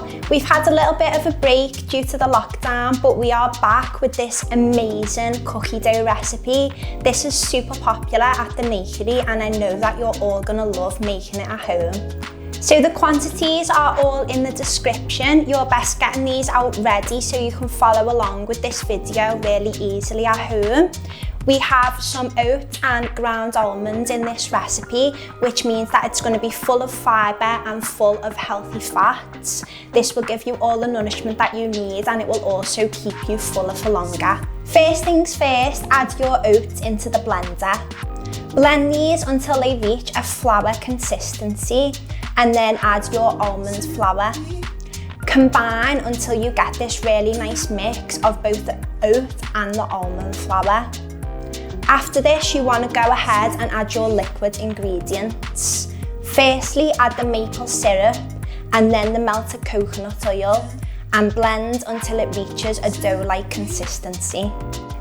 all. We've had a little bit of a break due to the lockdown, but we are back with this amazing cookie dough recipe. This is super popular at the Nakery and I know that you're all gonna love making it at home. So the quantities are all in the description. You're best getting these out ready so you can follow along with this video really easily at home. We have some oats and ground almonds in this recipe, which means that it's going to be full of fibre and full of healthy fats. This will give you all the nourishment that you need and it will also keep you fuller for longer. First things first, add your oats into the blender. Blend these until they reach a flour consistency and then add your almond flour. Combine until you get this really nice mix of both the oat and the almond flour. After this, you want to go ahead and add your liquid ingredients. Firstly, add the maple syrup and then the melted coconut oil and blend until it reaches a dough-like consistency.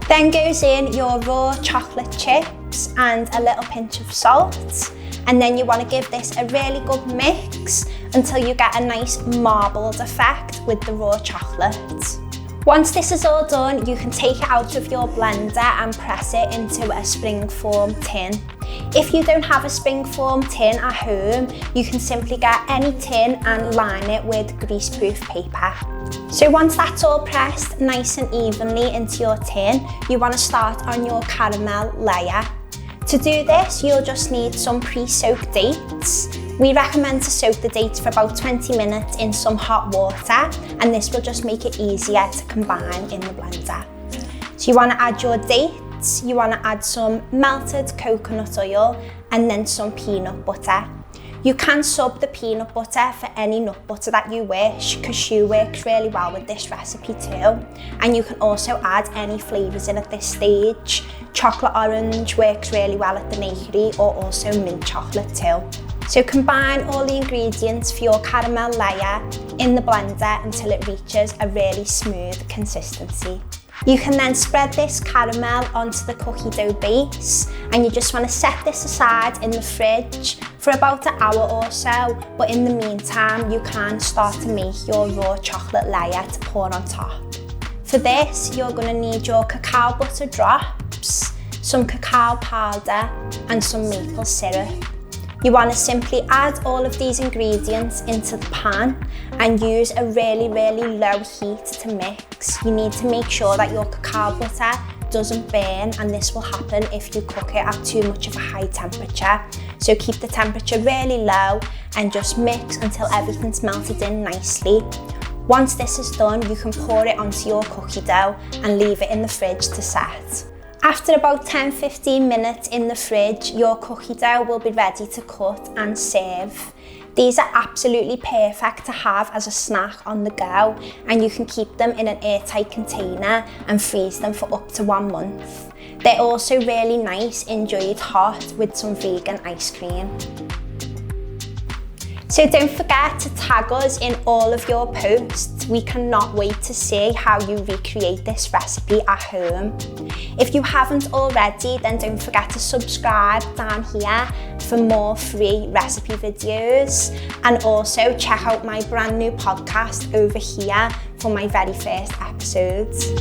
Then goes in your raw chocolate chips and a little pinch of salt. And then you want to give this a really good mix until you get a nice marbled effect with the raw chocolate. Once this is all done, you can take it out of your blender and press it into a springform tin. If you don't have a springform tin at home, you can simply get any tin and line it with greaseproof paper. So once that's all pressed nice and evenly into your tin, you want to start on your caramel layer. To do this, you'll just need some pre-soaked dates. We recommend to soak the dates for about 20 minutes in some hot water, and this will just make it easier to combine in the blender. So you want to add your dates, you want to add some melted coconut oil, and then some peanut butter. You can sub the peanut butter for any nut butter that you wish. Cashew works really well with this recipe too. And you can also add any flavours in at this stage. Chocolate orange works really well at the Nakery, or also mint chocolate too. So combine all the ingredients for your caramel layer in the blender until it reaches a really smooth consistency. You can then spread this caramel onto the cookie dough base, and you just want to set this aside in the fridge for about an hour or so, but in the meantime you can start to make your raw chocolate layer to pour on top. For this, you're going to need your cacao butter drops, some cacao powder and some maple syrup. You want to simply add all of these ingredients into the pan and use a really low heat to mix. You need to make sure that your cacao butter doesn't burn, and this will happen if you cook it at too much of a high temperature. So keep the temperature really low and just mix until everything's melted in nicely. Once this is done, you can pour it onto your cookie dough and leave it in the fridge to set. After about 10-15 minutes in the fridge, your cookie dough will be ready to cut and serve. These are absolutely perfect to have as a snack on the go, and you can keep them in an airtight container and freeze them for up to 1 month. They're also really nice enjoyed hot with some vegan ice cream. So don't forget to tag us in all of your posts. We cannot wait to see how you recreate this recipe at home. If you haven't already, then don't forget to subscribe down here for more free recipe videos, and also check out my brand new podcast over here for my very first episodes.